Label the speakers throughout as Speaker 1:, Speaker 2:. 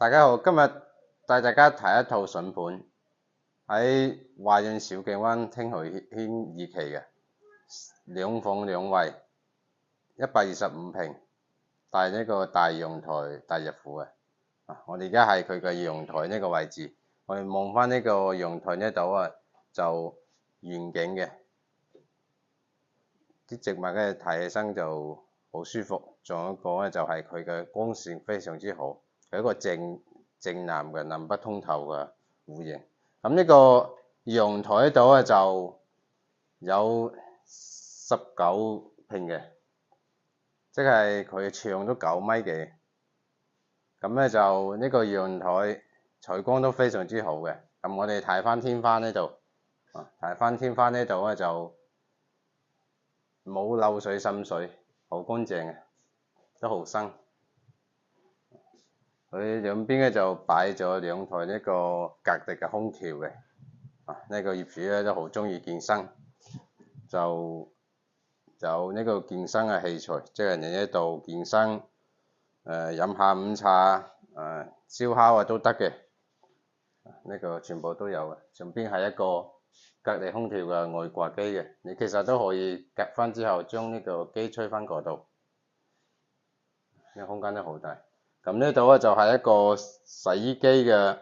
Speaker 1: 大家好，今日帶大家睇一套筍盤，喺華潤兆景灣天河軒二期嘅兩房兩衛，125平，帶呢個大陽台、大入戶嘅。我哋而家係佢嘅陽台呢個位置，我哋望翻呢個陽台呢度啊，就遠景嘅，啲植物咧睇起身就好舒服。仲有一個咧就係佢嘅光線非常之好，係一個正南嘅南北通透嘅戶型。咁呢個陽台呢度咧就有19平嘅，即係佢長都9米幾。咁咧就呢個陽台採光都非常之好嘅。咁我哋睇翻天花呢度，睇翻天花呢度咧就冇漏水滲水，好乾淨嘅，都好新。佢兩邊咧就擺咗兩台呢個格力嘅空調嘅。呢個業主咧都好中意健身，就呢個健身嘅器材，即係你呢度健身，飲下午茶，燒烤啊都得嘅。呢個全部都有嘅。上邊係一個格力空調嘅外掛機嘅，你其實都可以夾翻之後將呢個機吹翻嗰度，呢個空間都好大。咁呢度咧就係一個洗衣機嘅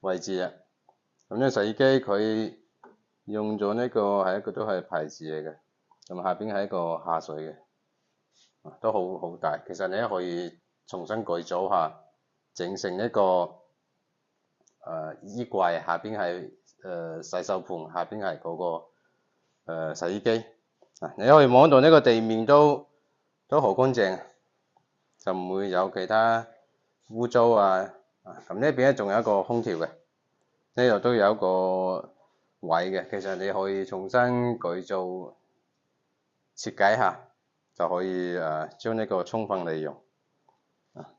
Speaker 1: 位置啊。咁呢洗衣機佢用咗呢個係一個都係牌子嚟嘅，咁下邊係一個下水嘅，都好大。其實你可以重新改造下，整成一個衣櫃，下邊係洗手盆，下邊係嗰個洗衣機。你可以望到呢個地面都好乾淨，就唔會有其他污糟啊。咁呢邊咧仲有一個空調嘅，呢度都有一個位嘅。其實你可以重新改造設計下，就可以將呢個充分利用。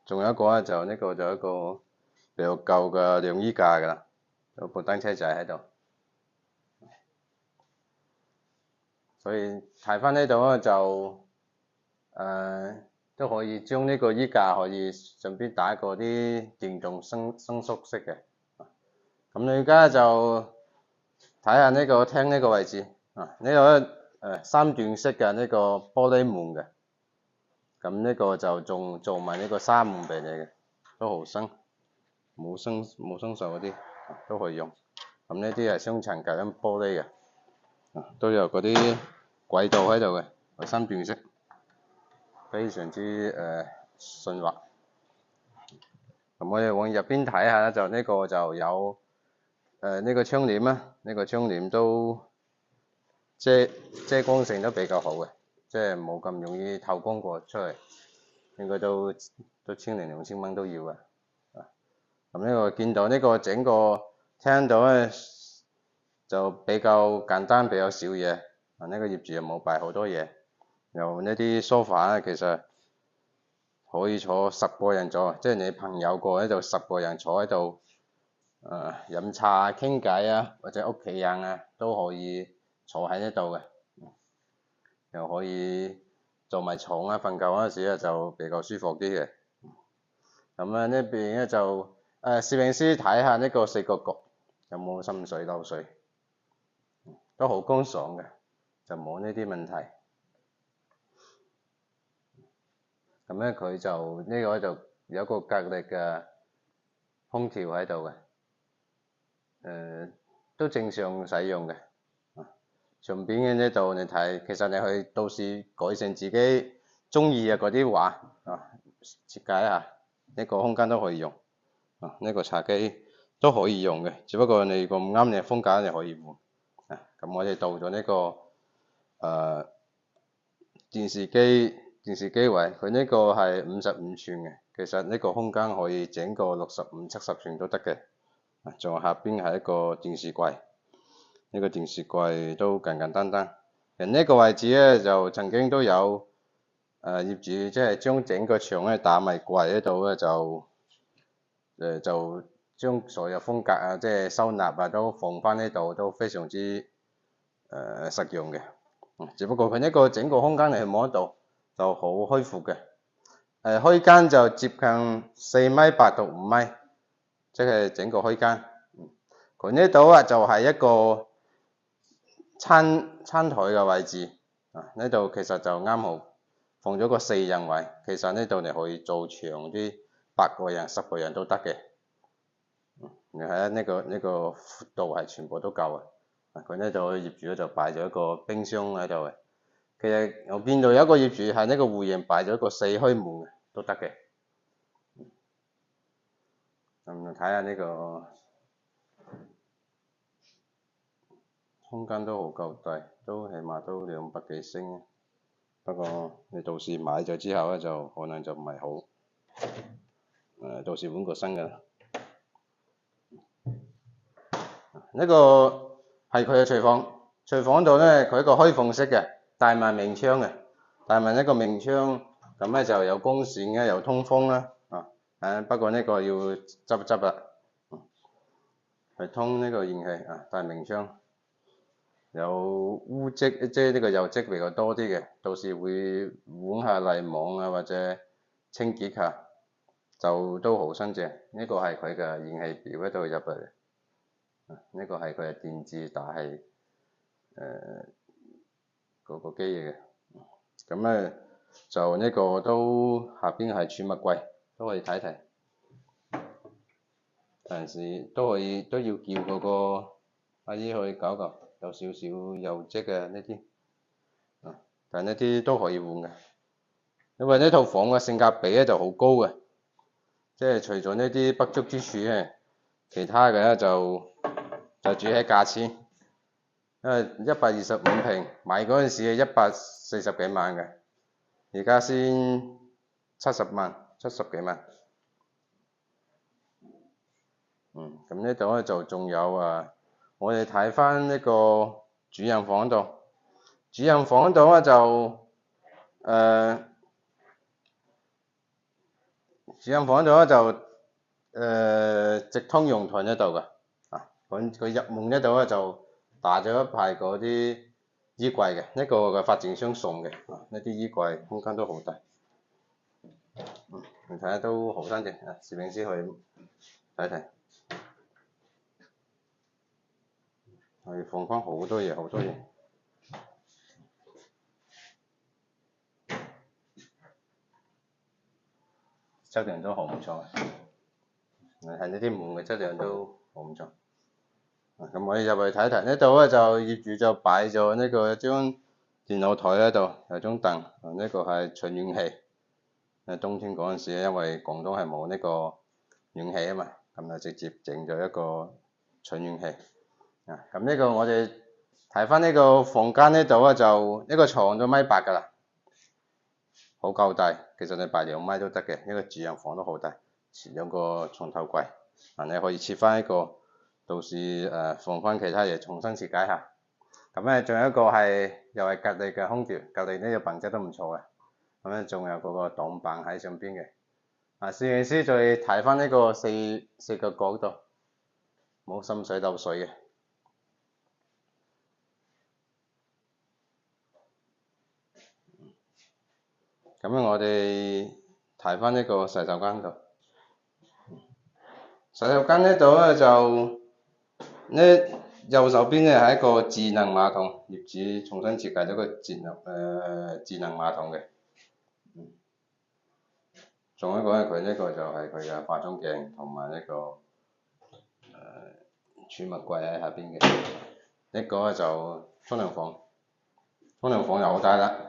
Speaker 1: 仲有一個咧就呢個就一個比較舊嘅晾衣架㗎啦，有部單車仔喺度。所以睇翻呢度咧就都可以將呢個衣架可以順便打個啲電動伸縮式嘅。咁你而家就睇下呢個廳呢個位置呢度咧3段式嘅呢個玻璃門嘅。咁呢個就仲做埋呢個紗門俾你嘅，都好新，冇生鏽嗰啲都可以用。咁呢啲係雙層隔音玻璃嘅，都有嗰啲軌道喺度嘅，係3段式，非常之順滑。咁我哋往入邊睇下咧，就呢個就有呢個窗簾啊，呢個窗簾都遮光性都比較好嘅，即係冇咁容易透光過出嚟，應該都1000零2000蚊都要嘅。咁呢個見到呢個整個廳度咧就比較簡單，比較少嘢。呢個業主又冇擺好多嘢，又呢啲梳化咧其實可以坐10個人坐，即係你朋友過喺度10個人坐喺度，飲茶啊、傾偈啊，或者屋企人啊都可以坐喺呢度嘅，又可以做埋床啊，瞓覺嗰陣時咧就比較舒服啲嘅。咁啊呢邊咧就攝影師睇下呢個4個角有冇滲水漏水，都好乾爽嘅，就冇呢啲問題。咁咧佢就呢個就有個格力嘅空調喺度嘅，都正常使用嘅。上邊嘅呢度你睇，其實你去到時改成自己中意嘅嗰啲畫設計一下，呢個空間都可以用。呢個茶几都可以用嘅，只不過你如果唔啱你嘅風格，你可以換。咁我哋到咗呢個電視機位，佢呢個係55寸嘅，其實呢個空間可以整個65、70寸都得嘅。仲有下邊係一個電視櫃，呢個電視櫃都簡簡單單。呢個位置咧就曾經都有業主即係將整個牆咧打埋櫃喺度咧，就將所有風格啊，即係收納啊都放翻呢度，都非常之實用嘅。只不過佢呢個整個空間你係望得到就好開闊嘅。開間就接近4.8米到5米，即係整個開間。佢呢度啊就係一個餐台嘅位置，呢度其實就啱好放咗個4人位，其實呢度你可以做長啲，8個人、10個人都得嘅。你睇下呢個闊度係全部都夠啊！佢呢度業主就擺咗一個冰箱喺度嘅。其實我見到有一個業主係呢個戶型擺咗一個4開門嘅都得嘅。咁睇下呢個空間都好夠大，都起碼都200幾升。不過你到時買咗之後咧，就可能就唔係好。到時換個新嘅啦。呢個係佢嘅廚房，廚房度咧佢一個開放式嘅大埋明窗嘅，大埋一個明窗，咁咧就有光線嘅，有通風啦。不過呢個要執啦，係通呢個燃氣大明窗，有污漬，即係呢個油漬比較多啲嘅，到時會換下泥網啊或者清潔下，就都好新淨。呢個係佢嘅燃氣表喺度入嚟。呢個係佢嘅電子打氣嗰個機嚟嘅，咁咧就呢個都下邊係儲物櫃，都可以睇睇。但是都要叫嗰個阿姨去搞，有少少油漬嘅呢啲，但呢啲都可以換嘅，因為呢套房嘅性價比咧就好高嘅，即係除咗呢啲不足之處咧，其他嘅咧就主要係價錢，因為125平買嗰陣時係140幾萬嘅，而家先70幾萬。咁呢度咧就仲有我哋睇翻呢個主人房度，主人房度咧就直通陽台呢度嘅，佢入門呢度咧就打咗一排嗰啲衣櫃嘅，呢個嘅發展商送嘅，呢啲衣櫃空間都好大，你睇下都好新淨，攝影師去睇睇。係放翻好多嘢，質量都好唔錯，係呢啲門嘅質量都好唔錯。咁我哋入去睇睇，呢度咧就業主就擺咗呢個一張電腦台喺度，有張凳，呢個係循暖氣。冬天嗰陣時，因為廣東係冇呢個暖氣啊嘛，咁就直接整咗一個循暖氣。咁呢個我哋睇翻呢個房間呢度就一個床都1.8米㗎啦，好夠大。其實你擺2米都得嘅，呢個主人房都好大，設咗個床頭櫃，你可以設翻一個，到時放翻其他嘢重新設計下。咁咧仲有一個又係格力嘅空調，格力呢個品質都唔錯嘅。咁咧仲有嗰個擋板喺上邊嘅。攝影師再睇翻呢個四個角度，冇滲水漏水嘅。咁我哋睇翻呢個洗手間度，洗手間呢度咧就右手邊咧係一個智能馬桶，業主重新設計咗個智能馬桶嘅。仲有一個咧，佢呢個就係佢嘅化妝鏡同埋呢個儲物櫃喺下邊嘅。一個咧就沖涼房，沖涼房又好大啦。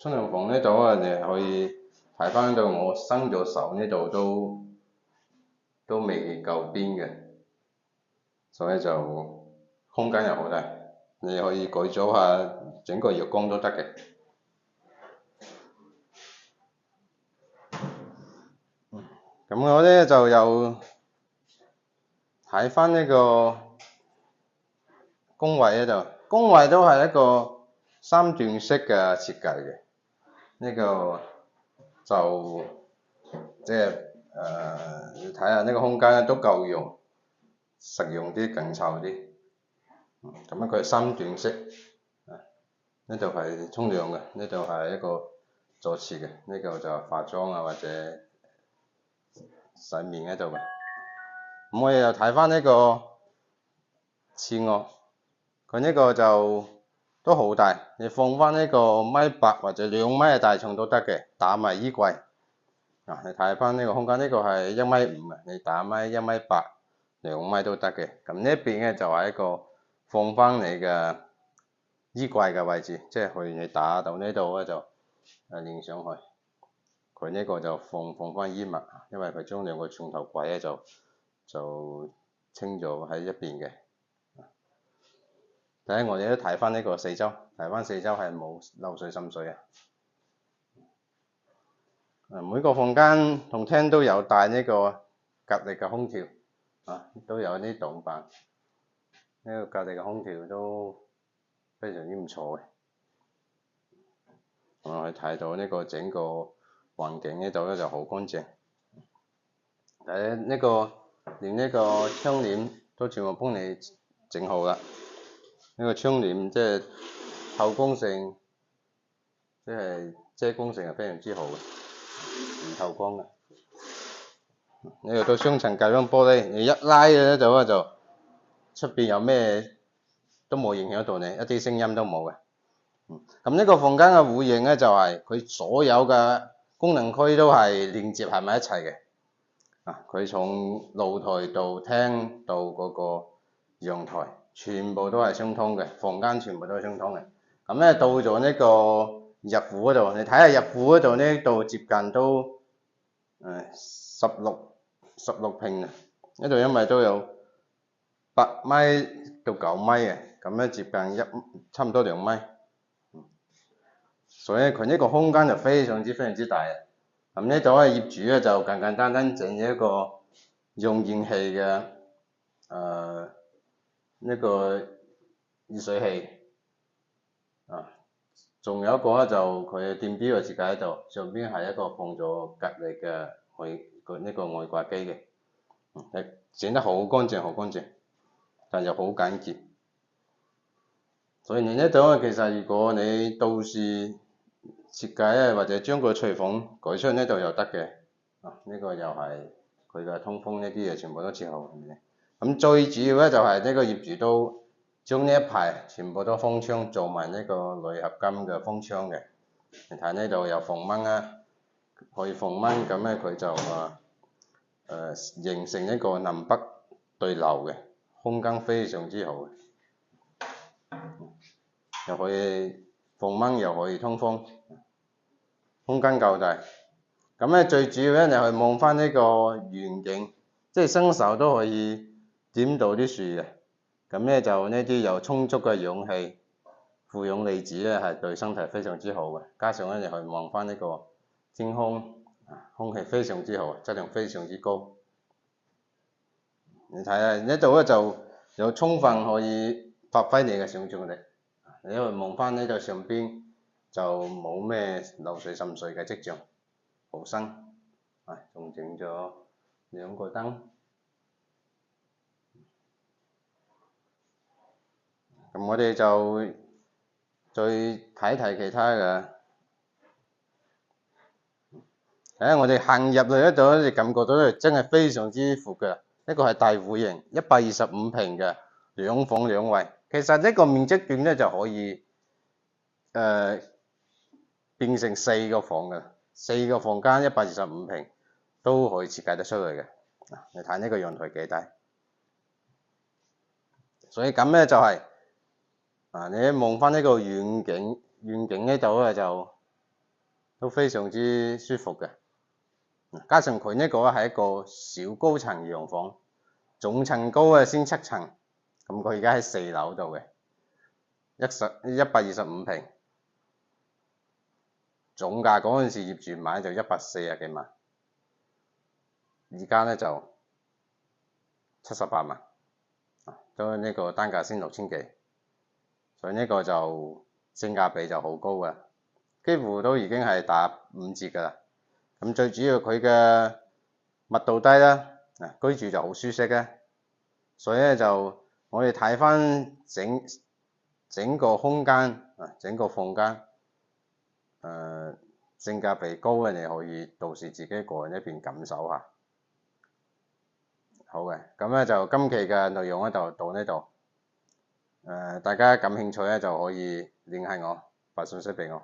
Speaker 1: 沖涼房呢度你可以睇翻到我伸咗手呢度都未夠邊嘅，所以就空間又好大，你可以改組下整個浴缸都得嘅。咁我咧就又睇翻呢個工位呢度，工位都係一個3段式嘅設計嘅。呢個就即係你睇下呢個空間都夠用，實用啲，緊湊啲。咁佢係3段式，呢度係沖涼嘅，呢度係一個坐廁嘅，呢度就化妝啊或者洗面喺度嘅。咁我哋又睇翻呢個廁臥，佢呢個就都好大，你放翻呢個1.8米或者2米嘅大床都得嘅，打埋衣櫃。你睇翻呢個空間，呢個係1.5米嘅，你打埋1.8米、2米都得嘅。咁呢邊咧就係一個放翻你嘅衣櫃嘅位置，即係去你打到呢度咧就連上去。佢呢個就放翻衣物，因為佢將2個床頭櫃咧就清咗喺一邊嘅。睇我哋都睇翻呢個四周，睇翻四周係冇漏水滲水啊。每個房間同廳都有帶呢個格力嘅空調，都有啲擋板。呢個格力嘅空調都非常之唔錯嘅。我哋睇到呢個整個環境呢度咧就好乾淨。呢個連呢個窗簾都全部幫你整好啦。呢個窗簾即係透光性，即係遮光性係非常之好嘅。唔透光嘅，呢個都雙層隔音玻璃，你一拉嘅咧就出邊有咩都冇影響到你，一啲聲音都冇嘅。咁呢個房間嘅戶型咧就係佢所有嘅功能區都係連接喺埋一齊嘅。佢從露台到廳到嗰個陽台，全部都係相通嘅，房間全部都係相通嘅。咁咧到咗呢個入戶嗰度，你睇下入戶嗰度呢度接近都16平啊，呢度因為都有8米到9米嘅，咁咧接近差唔多2米，所以佢呢個空間就非常之大啊。咁呢度咧業主咧就簡簡單單整一個用燃氣嘅呢個熱水器仲有一個咧就佢電表嘅設計喺度，上邊係一個放咗格力嘅呢個外掛機嘅，整得好乾淨好乾淨，但又好簡潔。所以你呢度其實如果你到時設計咧或者將個廚房改出呢度又得嘅。呢個又係佢嘅通風呢啲嘢全部都設好嘅。咁最主要咧就係呢個業主都將呢一排全部都封窗，做埋呢個鋁合金嘅封窗嘅。你睇呢度有防蚊啊，可以防蚊，咁咧佢就形成一個南北對流嘅空間，非常之好嘅，又可以防蚊又可以通風，空間夠大。咁咧最主要咧，你去望翻呢個遠景，即係新手都可以點到啲樹嘅。咁咧就呢啲有充足嘅氧氣，負氧離子咧係對身體非常之好嘅。加上咧你去望翻呢個天空，空氣非常之好，質量非常之高。你睇下呢度咧就有充分可以發揮你嘅想像力。你去望翻呢度上邊就冇咩漏水滲水嘅跡象。好新，仲整咗2個燈。咁我哋就再睇其他嘅。我哋行入去呢度，你感覺到咧真係非常之闊嘅。呢個係大戶型，125平嘅2房2衛。其實呢個面積段咧就可以變成4個房嘅。4個房間125平都可以設計得出嚟嘅。你睇呢個陽台幾大，所以咁咧就係你望翻呢個遠景呢度咧就都非常之舒服嘅。加上佢呢個係一個小高層洋房，總層高先7層，咁佢而家喺4樓度嘅125平。總價嗰陣時業主買就140幾萬，而家咧就78萬，都呢個單價先6000幾，所以呢個就性價比就好高嘅，幾乎都已經係打5折㗎啦。咁最主要佢嘅密度低啦，居住就好舒適嘅，所以咧就我哋睇翻整個空間啊，整個房間性價比高嘅，你可以到時自己個人一邊感受下。好嘅，咁咧就今期嘅內容咧就到呢度。大家感興趣咧就可以聯繫我，發信息俾我。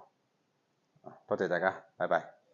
Speaker 1: 多謝大家，拜拜。